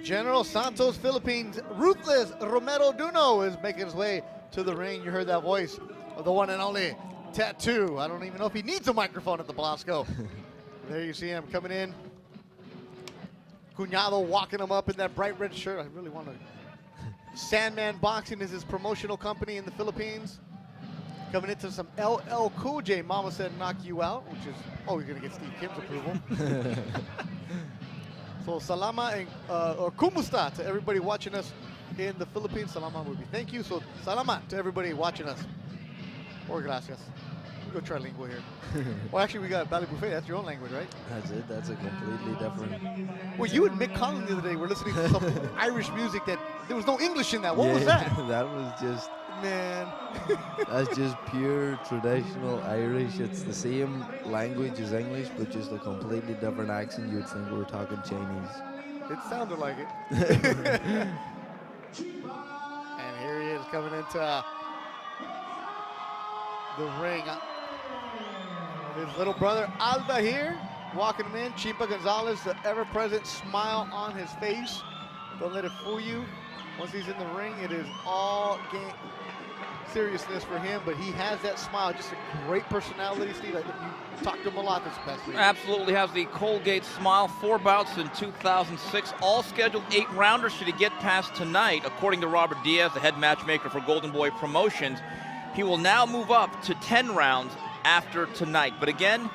General Santos, Philippines, ruthless Romero Duno is making his way to the ring. You heard that voice of the one and only Tattoo. I don't even know if he needs a microphone at the Blasco. There you see him coming in. Cuñado walking him up in that bright red shirt. I really want to. Sandman Boxing is his promotional company in the Philippines. Coming into some LL Cool J. Mama said knock you out, which is, oh, he's going to get Steve Kim's approval. So salama and, or kumusta to everybody watching us in the Philippines. Salama would be thank you. So salama to everybody watching us. Or gracias. We'll go trilingua here. Well, actually, we got Bally Buffet. That's your own language, right? That's it. That's a completely different. Well, you and Mick Collins the other day were listening to some Irish music that there was no English in that. What was that? That was just. Man. That's just pure traditional Irish. It's the same language as English, but just a completely different accent. You'd think we were talking Chinese. It sounded like it. And here he is coming into the ring. His little brother Alda here, walking him in. Chimpa Gonzales, the ever-present smile on his face. Don't let it fool you. Once he's in the ring, it is all game seriousness for him, but he has that smile, just a great personality, Steve. I think you talked to him a lot this past week. Absolutely has the Colgate smile. 4 bouts in 2006, all scheduled 8-rounders should he get past tonight. According to Robert Diaz, the head matchmaker for Golden Boy Promotions, he will now move up to 10 rounds after tonight. But again,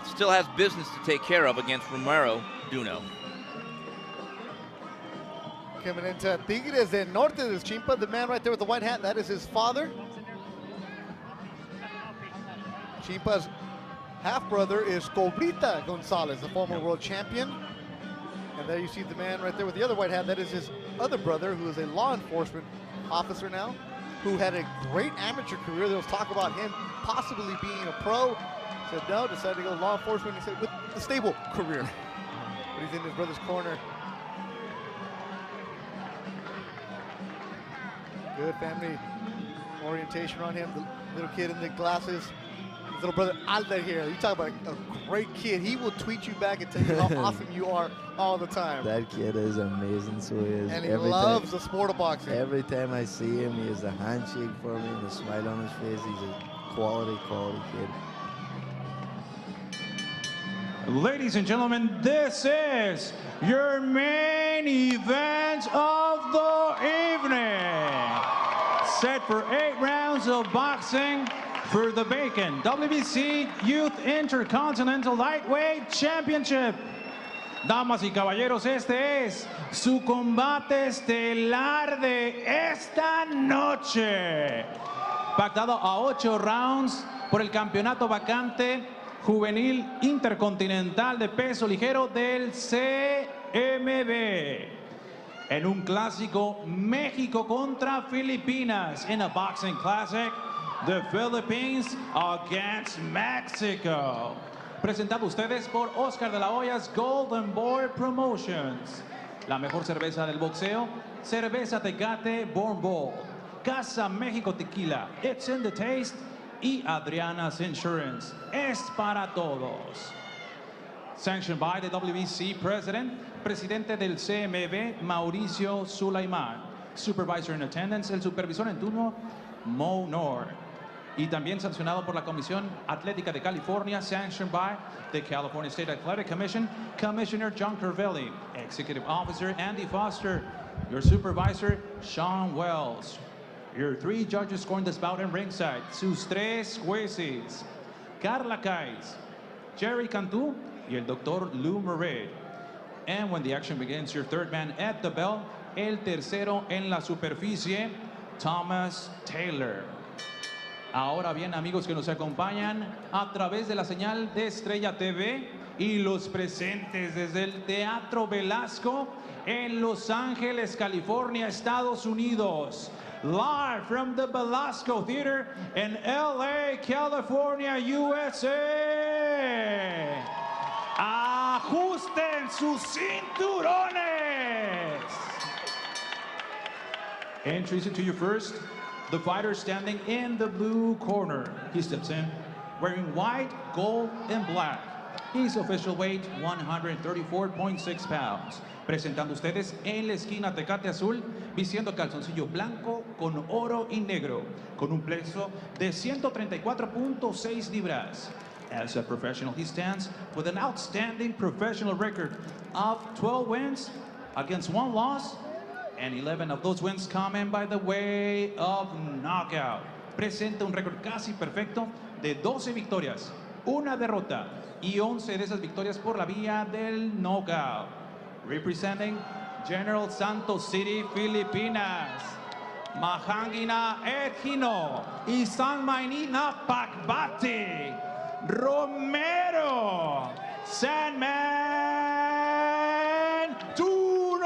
still has business to take care of against Romero Duno. Coming into Tigres del Norte, this Chimpa, the man right there with the white hat, that is his father. Chimpa's half-brother is Cobrita Gonzales, the former world champion. And there you see the man right there with the other white hat, that is his other brother, who is a law enforcement officer now, who had a great amateur career. There was talk about him possibly being a pro. Said no, decided to go law enforcement, he said, with a stable career. But he's in his brother's corner. Good family orientation on him. The little kid in the glasses. His little brother Alda here. You talk about a great kid. He will tweet you back and tell you how awesome you are all the time. That kid is amazing, so he is. And he loves the sport of boxing. Every time I see him, he has a handshake for me and a smile on his face. He's a quality kid. Ladies and gentlemen, this is your main event of the evening. Set for 8 rounds of boxing for the vacant WBC Youth Intercontinental Lightweight Championship. Damas y caballeros, este es su combate estelar de esta noche. Pactado a 8 rounds por el campeonato vacante juvenil intercontinental de peso ligero del CMB. En un clásico, México contra Filipinas. In a boxing classic, the Philippines against Mexico. Presentado a ustedes por Oscar de la Hoya's Golden Boy Promotions. La mejor cerveza del boxeo, cerveza Tecate Born Bold. Casa México Tequila, it's in the taste. Y Adriana's Insurance, es para todos. Sanctioned by the WBC Presidente del CMB, Mauricio Sulaimán. Supervisor in attendance, el supervisor en turno, Mo Nord. Y también sancionado por la Comisión Atlética de California, sanctioned by the California State Athletic Commission, Commissioner John Carvelli, Executive Officer Andy Foster, your supervisor, Sean Wells. Your 3 judges scoring this bout in ringside, sus 3 jueces, Carla Kais, Jerry Cantu, y el Dr. Lou Murray. And when the action begins, your 3rd man at the bell, el tercero en la superficie, Thomas Taylor. Ahora bien, amigos que nos acompañan a través de la señal de Estrella TV y los presentes desde el Teatro Velasco en Los Ángeles, California, Estados Unidos. Live from the Velasco Theater in LA, California, USA. Ajusten sus cinturones. Introducing to you first, the fighter standing in the blue corner. He steps in wearing white, gold, and black. His official weight, 134.6 pounds. Presentando ustedes en la esquina Tecate Azul, vistiendo calzoncillo blanco con oro y negro, con un peso de 134.6 libras. As a professional, he stands with an outstanding professional record of 12 wins against 1 loss, and 11 of those wins coming by the way of knockout. Presenta un récord casi perfecto de 12 victorias, 1 derrota y 11 de esas victorias por la vía del knockout. Representing General Santos City, Filipinas, Mahangina Edhino y San Mainina Pakbati, Romero, Sandman Duno.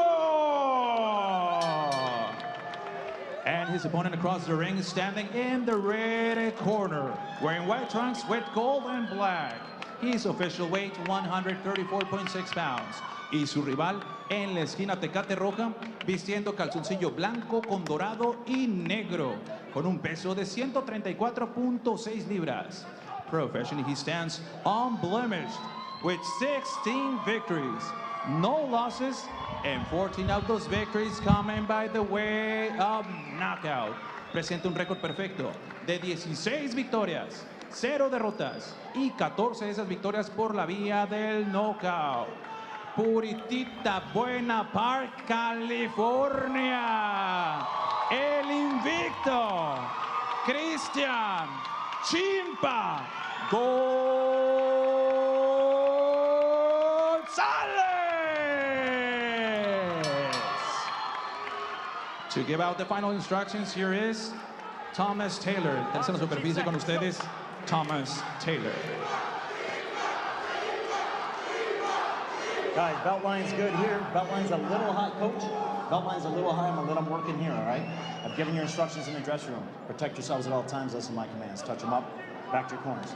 And his opponent across the ring is standing in the red corner, wearing white trunks with gold and black. His official weight, 134.6 pounds. Y su rival en la esquina Tecate Roja, vistiendo calzoncillo blanco con dorado y negro, con un peso de 134.6 libras. Professionally, he stands unblemished with 16 victories, no losses, and 14 of those victories coming by the way of knockout. Presenta un récord perfecto de 16 victorias, 0 derrotas y 14 de esas victorias por la vía del knockout. Puritita Buena Park, California, el invicto Cristian Chimpa Gonzales. To give out the final instructions, here is Thomas Taylor. Tercera superficie con ustedes, Thomas Taylor. Guys, belt line's good here. Belt line's a little hot, coach. Belt line's a little high. I'm gonna let them work in here, all right? I've given you instructions in the dressing room. Protect yourselves at all times. Listen to my commands. Touch them up. Back to your corners.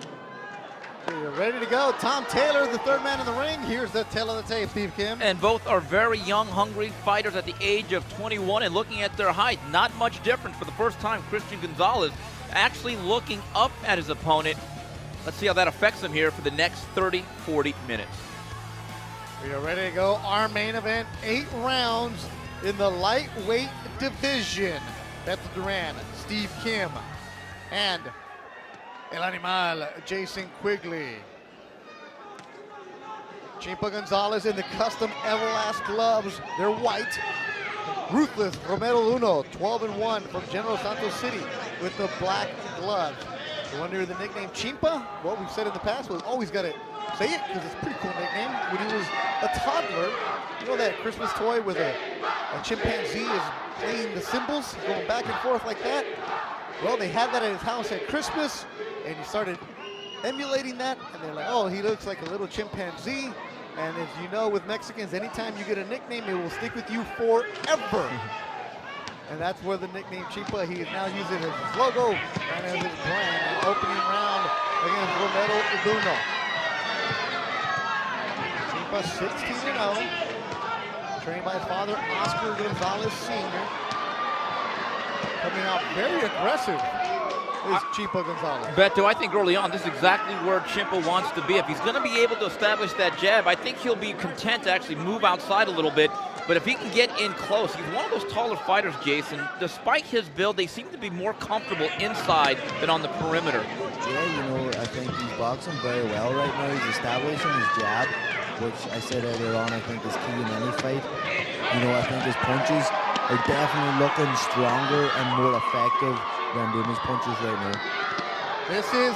So you're ready to go. Tom Taylor, the third man in the ring. Here's the tail of the tape, Steve Kim. And both are very young, hungry fighters at the age of 21. And looking at their height, not much different. For the first time, Christian Gonzales actually looking up at his opponent. Let's see how that affects him here for the next 30, 40 minutes. We are ready to go. Our main event, 8 rounds in the lightweight division. Beto Duran, Steve Kim, and El Animal, Jason Quigley. Chimpa Gonzales in the custom Everlast gloves. They're white. Ruthless Romero Uno, 12-1 from General Santos City with the black gloves. You wonder the nickname Chimpa? What we've said in the past was always got to say it because it's a pretty cool nickname. When he was a toddler, you know that Christmas toy with a chimpanzee is playing the cymbals, going back and forth like that? Well, they had that at his house at Christmas, and he started emulating that, and they're like, oh, he looks like a little chimpanzee. And as you know, with Mexicans, anytime you get a nickname, it will stick with you forever. And that's where the nickname Chimpa, he is now using it as his logo and as his brand. An opening round against Romero Duno. Chimpa 16-0, trained by his father, Oscar Gonzales Sr. Coming out very aggressive is Chimpa Gonzales. Beto, I think early on, this is exactly where Chimpa wants to be. If he's going to be able to establish that jab, I think he'll be content to actually move outside a little bit. But if he can get in close, he's one of those taller fighters, Jason. Despite his build, they seem to be more comfortable inside than on the perimeter. Yeah, you know, I think he's boxing very well right now. He's establishing his jab, which I said earlier on, I think is key in any fight. You know, I think his punches are definitely looking stronger and more effective than Duno's punches right now. This is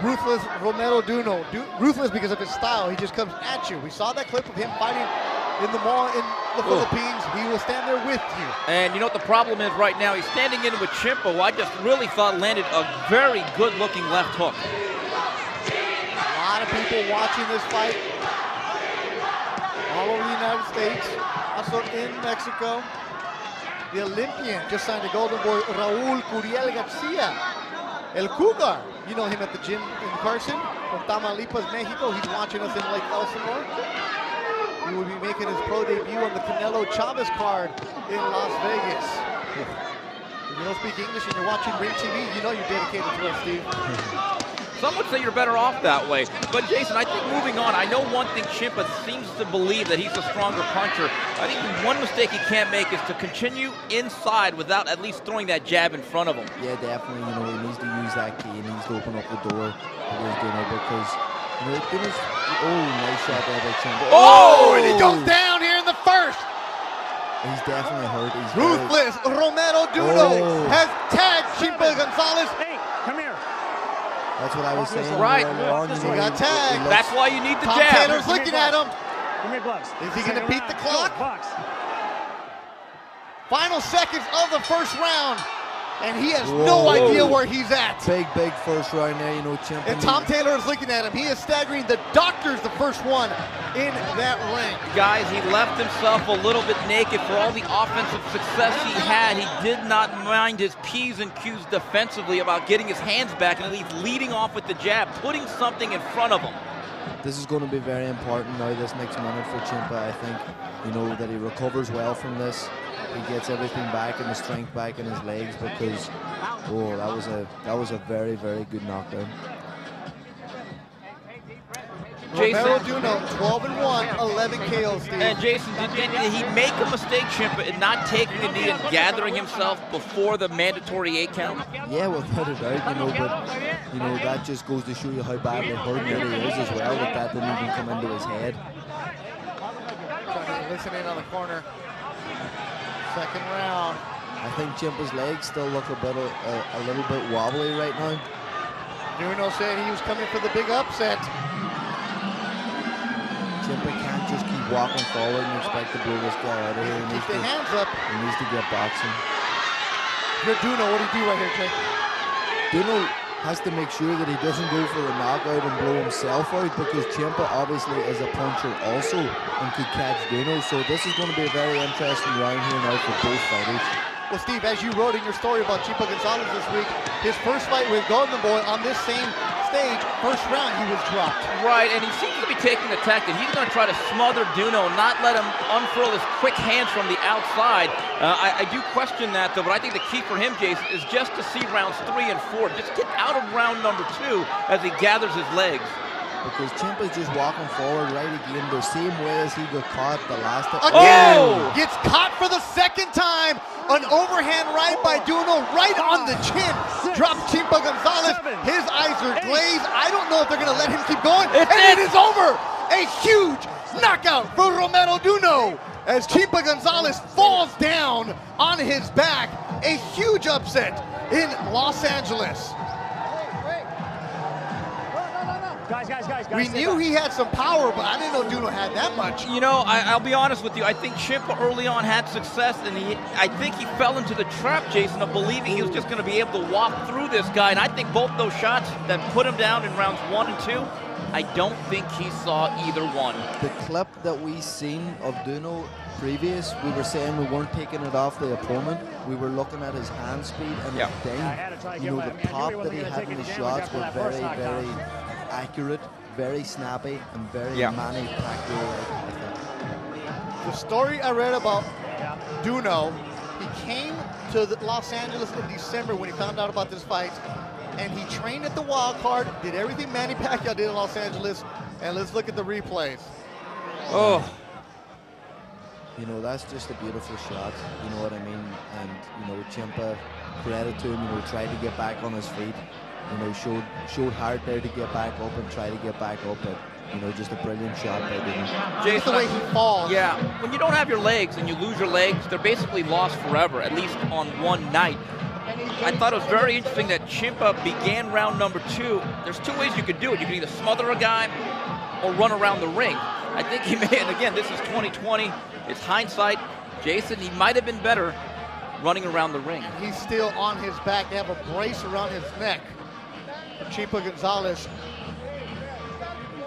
ruthless Romero Duno. Ruthless because of his style. He just comes at you. We saw that clip of him fighting in the mall in the Philippines. He will stand there with you. And you know what the problem is right now? He's standing in with Chimpa, who I just really thought landed a very good-looking left hook. A lot of people watching this fight all over the United States, also in Mexico. The Olympian just signed a Golden Boy, Raul Curiel Garcia. El Cougar, you know him at the gym in Carson, from Tamaulipas, Mexico. He's watching us in Lake Elsinore. He will be making his pro debut on the Canelo Chavez card in Las Vegas. If you don't speak English and you're watching Ring TV, you know you're dedicated to us, Steve. Some would say you're better off that way. But Jason, I think moving on, I know one thing Ciampa seems to believe that he's a stronger puncher. I think the one mistake he can't make is to continue inside without at least throwing that jab in front of him. Yeah, definitely. You know, he needs to use that key. He needs to open up the door against Duno because, you know, Duno's, oh, nice shot there by Ciampa. Oh, and he goes down here in the first. He's definitely hurt. He's Ruthless Romero Duno has tagged Ciampa Gonzales. Hey, come here. That's what I was saying. Right. earlier on, you know, He got tagged. That's why you need the Tom jab. Taylor's looking at him. Give me your gloves. Is he going to beat the clock? Box. Final seconds of the first round, and he has no idea where he's at. Big first round there, you know, Ciampa. And Tom Taylor is looking at him. He is staggering. The doctor's the first one in that ring. Guys, he left himself a little bit naked for all the offensive success he had. He did not mind his P's and Q's defensively about getting his hands back and at least leading off with the jab, putting something in front of him. This is going to be very important now, this next minute for Ciampa. I think, you know, that he recovers well from this. He gets everything back and the strength back in his legs because, oh, that was a very good knockdown. Romero Duno, 12-1, 11 KOs, Steve. And Jason, did he make a mistake, Ciampa, in not taking a knee and gathering himself before the mandatory 8 count? Yeah, without a doubt, you know, but, you know, that just goes to show you how badly hurt he is as well, that didn't even come into his head. Trying to listen in on the corner. Second round. I think Ciampa's legs still look a little bit wobbly right now. Duno said he was coming for the big upset. Ciampa can't just keep walking forward and expect to blow this guy out of here. Keep the hands up. He needs to get boxing. You're Duno, what do you do right here, Jake? Duno has to make sure that he doesn't go for the knockout and blow himself out because Ciampa obviously is a puncher also and could catch Duno. So this is going to be a very interesting round here now for both fighters. Well, Steve, as you wrote in your story about Ciampa Gonzales this week, his first fight with Golden Boy on this same stage, first round, he was dropped. Right, and he seems to be taking the tactic. He's going to try to smother Duno, not let him unfurl his quick hands from the outside. I do question that, though, but I think the key for him, Jason, is just to see rounds 3 and 4. Just get out of round number 2 as he gathers his legs. Because Ciampa's just walking forward right again the same way as he got caught the last time. Again, gets caught for the second time. An overhand right by Duno, right on the chin. Drops Ciampa Gonzales. His eyes are glazed. I don't know if they're going to let him keep going. And it is over. A huge knockout for Romero Duno as Ciampa Gonzales falls down on his back. A huge upset in Los Angeles. Guys. We knew he had some power, but I didn't know Duno had that much. You know, I'll be honest with you. I think Ciampa early on had success, and I think he fell into the trap, Jason, of believing he was just going to be able to walk through this guy. And I think both those shots that put him down in rounds 1 and 2, I don't think he saw either one. The clip that we seen of Duno previous, we were saying we weren't taking it off the opponent. We were looking at his hand speed and his thing. You know, the pop that he had in his shots were very accurate, very snappy, and very manufactured. The story I read about Duno, he came to Los Angeles in December when he found out about this fight, and he trained at the Wild Card, did everything Manny Pacquiao did in Los Angeles, and let's look at the replays. Oh. You know, that's just a beautiful shot, you know what I mean? And, you know, Ciampa, credit to him, you know, tried to get back on his feet. You know, showed heart there to get back up and try to get back up, but, you know, just a brilliant shot by Duno. Just the way he falls. Yeah, when you don't have your legs and you lose your legs, they're basically lost forever, at least on one night. I thought it was very interesting that Ciampa began round number 2. There's 2 ways you could do it. You can either smother a guy or run around the ring. I think he may, and again, this is 2020. It's hindsight. Jason, he might have been better running around the ring. He's still on his back. They have a brace around his neck. Ciampa Gonzales.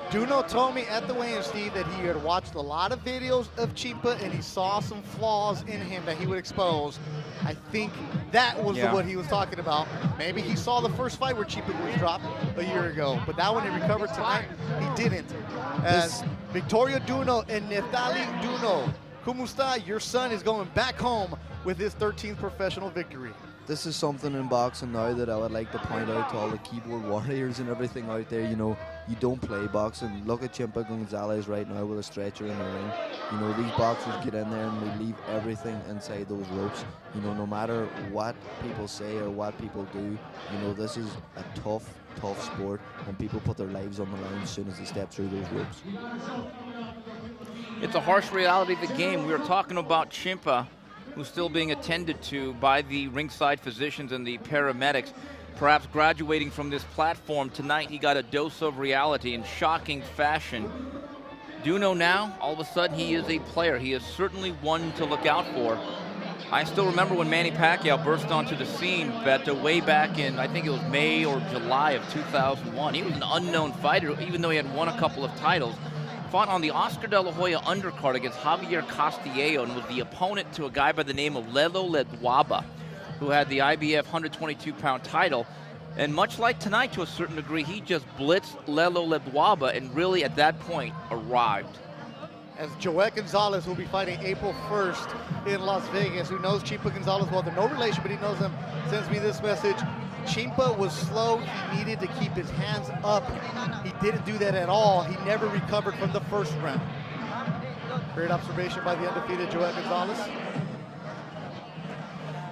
Duno told me at the weigh-in, Steve, that he had watched a lot of videos of Ciampa and he saw some flaws in him that he would expose. I think that was what he was talking about. Maybe he saw the first fight where Ciampa was dropped a year ago, but that one he recovered tonight, he didn't. As Victoria Duno and Neftali Duno, Kumusta, your son is going back home with his 13th professional victory. this is something in boxing now that I would like to point out to all the keyboard warriors and everything out there. You know, you don't play boxing. Look at Chimpa Gonzales right now with a stretcher in the ring. You know, these boxers get in there and they leave everything inside those ropes. You know, no matter what people say or what people do, you know, this is a tough sport, and people put their lives on the line as soon as they step through those ropes. It's a harsh reality of the game. We were talking about Chimpa, who's still being attended to by the ringside physicians and the paramedics. Perhaps graduating from this platform tonight, he got a dose of reality in shocking fashion. Duno now, all of a sudden, he is a player. He is certainly one to look out for. I still remember when Manny Pacquiao burst onto the scene, Beto, way back in, I think it was May or July of 2001. He was an unknown fighter, even though he had won a couple of titles. Fought on the Oscar De La Hoya undercard against Javier Castillejo and was the opponent to a guy by the name of Lelo Ledwaba, who had the IBF 122-pound title. And much like tonight, to a certain degree, he just blitzed Lelo Ledwaba and really, at that point, arrived. As Joet Gonzalez will be fighting April 1st in Las Vegas, who knows Chimpa Gonzalez well. They're no relation, but he knows him, sends me this message. Chimpa was slow. He needed to keep his hands up. He didn't do that at all. He never recovered from the first round. Great observation by the undefeated Joet Gonzalez.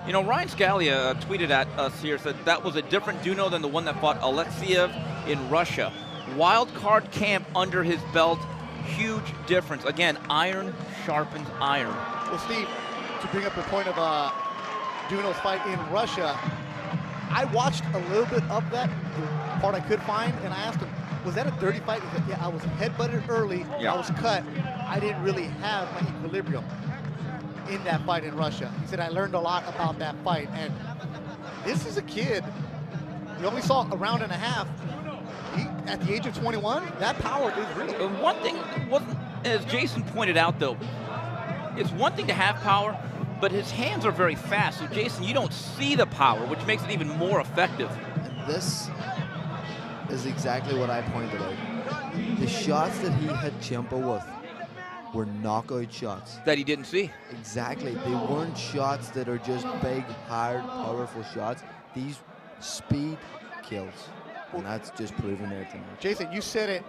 You know, Ryan Scalia tweeted at us here, said that was a different Duno than the one that fought Alexiev in Russia. Wild card camp under his belt, huge difference. Again, iron sharpens iron. Well, Steve, to bring up the point of Duno's fight in Russia, I watched a little bit of that, the part I could find, and I asked him, was that a dirty fight? He said, yeah, I was headbutted early, I was cut. I didn't really have my equilibrium in that fight in Russia. He said, I learned a lot about that fight, and this is a kid. You only saw a round and a half. At the age of 21, that power is real. One thing, as Jason pointed out, though, it's one thing to have power, but his hands are very fast. So, Jason, you don't see the power, which makes it even more effective. And this is exactly what I pointed out. The shots that he hit Chimpa with were knockout shots. That he didn't see. Exactly. They weren't shots that are just big, hard, powerful shots. These speed kills. And that's just proven there tonight. Jason, you said it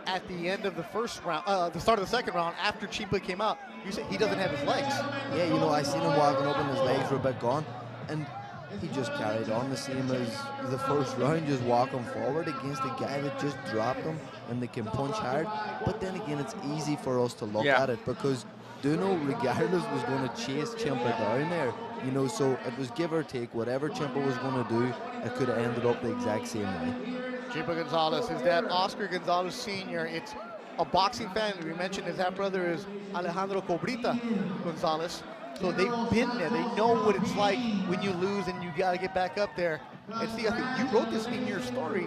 at the end of the first round, the start of the second round, after Chimpa came out. You said he doesn't have his legs. Yeah, you know, I seen him walking up and his legs were a bit gone. And he just carried on the same as the first round, just walking forward against a guy that just dropped him and they can punch hard. But then again, it's easy for us to look at it because Duno, regardless, was going to chase Chimpa down there. You know, so it was give or take. Whatever Chimpa was going to do, it could have ended up the exact same way. Chimpa Gonzalez, his dad, Oscar Gonzalez Sr., it's a boxing family. We mentioned his half-brother is Alejandro Cobrita Gonzalez. So they've been there. They know what it's like when you lose and you got to get back up there. And see, I think you wrote this in your story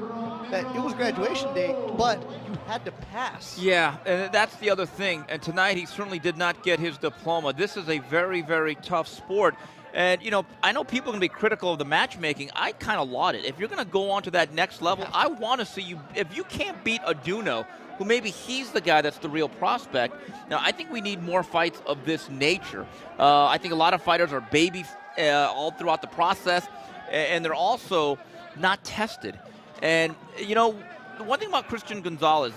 that it was graduation day, but you had to pass. Yeah, and that's the other thing. And tonight he certainly did not get his diploma. This is a very, very tough sport. And, you know, I know people can be critical of the matchmaking. I kind of laud it. If you're going to go on to that next level, I want to see you. If you can't beat a Duno, who maybe he's the guy that's the real prospect. Now, I think we need more fights of this nature. I think a lot of fighters are baby all throughout the process, and they're also not tested. And, you know, the one thing about Christian Gonzalez,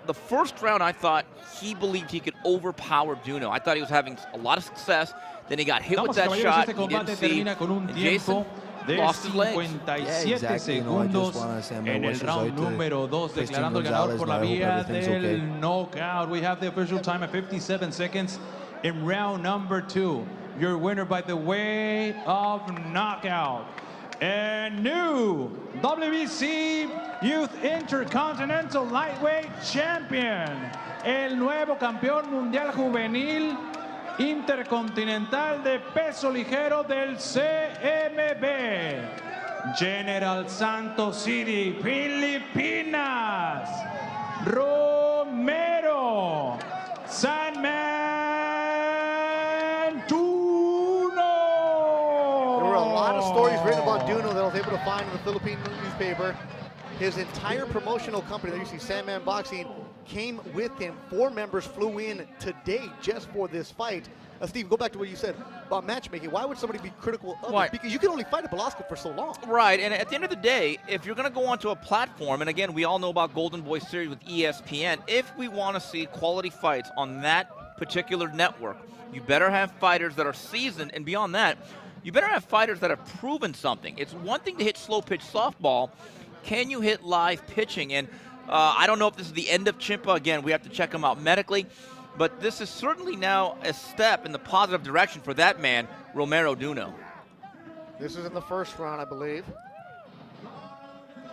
the first round I thought he believed he could overpower Duno. I thought he was having a lot of success. Then he got hit with that shot. He didn't see. And Jason lost his legs. 57 segundos en el round número 2, declarando el ganador por la vía del knockout. We have the official time at 57 seconds in round number 2. Your winner by the way of knockout. And new WBC Youth Intercontinental Lightweight Champion. El nuevo campeón mundial juvenil intercontinental de peso ligero del CMB. General Santos City, Filipinas. Romero. Sandman Duno. There were a lot of stories written about Duno that I was able to find in the Philippine newspaper. His entire promotional company, that you see Sandman Boxing, came with him. 4 members flew in today just for this fight. Steve, go back to what you said about matchmaking. Why would somebody be critical of it? Because you can only fight at Belasco for so long. Right, and at the end of the day, if you're going to go onto a platform, and again, we all know about Golden Boy Series with ESPN, if we want to see quality fights on that particular network, you better have fighters that are seasoned, and beyond that, you better have fighters that have proven something. It's one thing to hit slow pitch softball. Can you hit live pitching? And I don't know if this is the end of Chimpa. Again, we have to check him out medically. But this is certainly now a step in the positive direction for that man, Romero Duno. This is in the first round, I believe.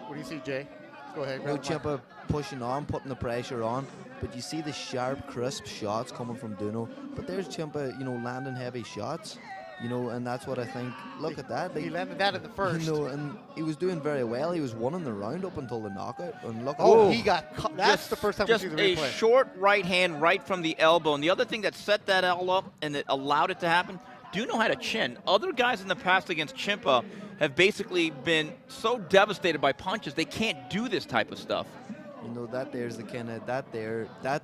What do you see, Jay? Go ahead. No, Chimpa pushing on, putting the pressure on. But you see the sharp, crisp shots coming from Duno. But there's Chimpa, landing heavy shots. And that's what I think. Look at that. He landed that in the first. And he was doing very well. He was winning the round up until the knockout. And look he got caught. That's the first time we see the replay. Just a short right hand right from the elbow. And the other thing that set that all up and that allowed it to happen, Duno had a chin. Other guys in the past against Chimpa have basically been so devastated by punches, they can't do this type of stuff. That there's the kind of, that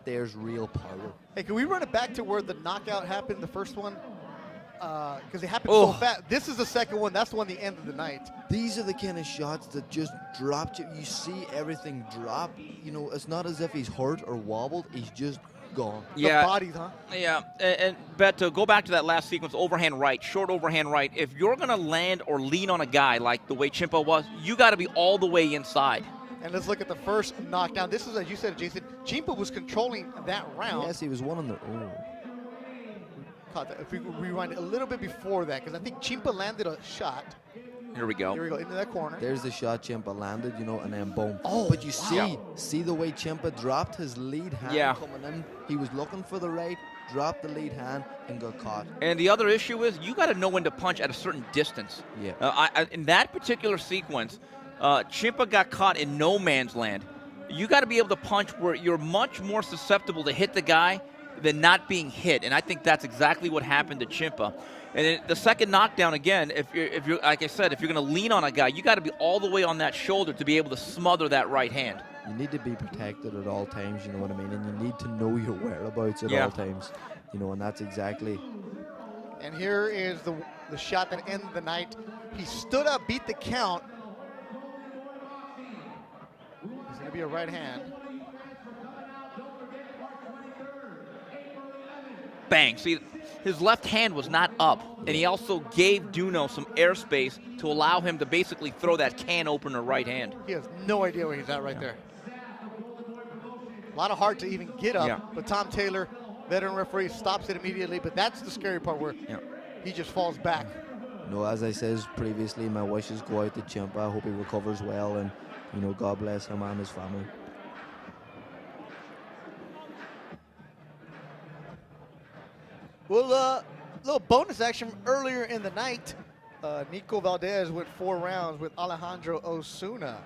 there's real power. Hey, can we run it back to where the knockout happened, the first one? Because it happened so fast. This is the second one. That's the one, the end of the night. These are the kind of shots that just dropped you. You see everything drop. It's not as if he's hurt or wobbled. He's just gone. Yeah. The bodies, huh? Yeah. And Beto, go back to that last sequence, overhand right, short overhand right. If you're going to land or lean on a guy like the way Chimpa was, you got to be all the way inside. And let's look at the first knockdown. This is, as you said, Jason, Chimpa was controlling that round. Yes, he was one on the... If we rewind it a little bit before that, because I think Chimpa landed a shot. Here we go. Here we go, into that corner. There's the shot Chimpa landed, and then boom. Oh, but you see the way Chimpa dropped his lead hand coming in. He was looking for the right, dropped the lead hand, and got caught. And the other issue is you got to know when to punch at a certain distance. Yeah. In that particular sequence, Chimpa got caught in no man's land. You got to be able to punch where you're much more susceptible to hit the guy than not being hit, and I think that's exactly what happened to Chimpa. And then the second knockdown, again, if you're like I said, if you're going to lean on a guy, you got to be all the way on that shoulder to be able to smother that right hand. You need to be protected at all times, you know what I mean, and you need to know your whereabouts at all times, and that's exactly. And here is the shot that ended the night. He stood up, beat the count. It's going to be a right hand. Bang. See, his left hand was not up, and he also gave Duno some airspace to allow him to basically throw that can opener right hand. He has no idea where he's at right there. A lot of heart to even get up, but Tom Taylor, veteran referee, stops it immediately, but that's the scary part where he just falls back. As I said previously, my wishes go out to Chimpa. I hope he recovers well, and, God bless him and his family. Well, little bonus action from earlier in the night. Nico Valdez went 4 rounds with Alejandro Osuna.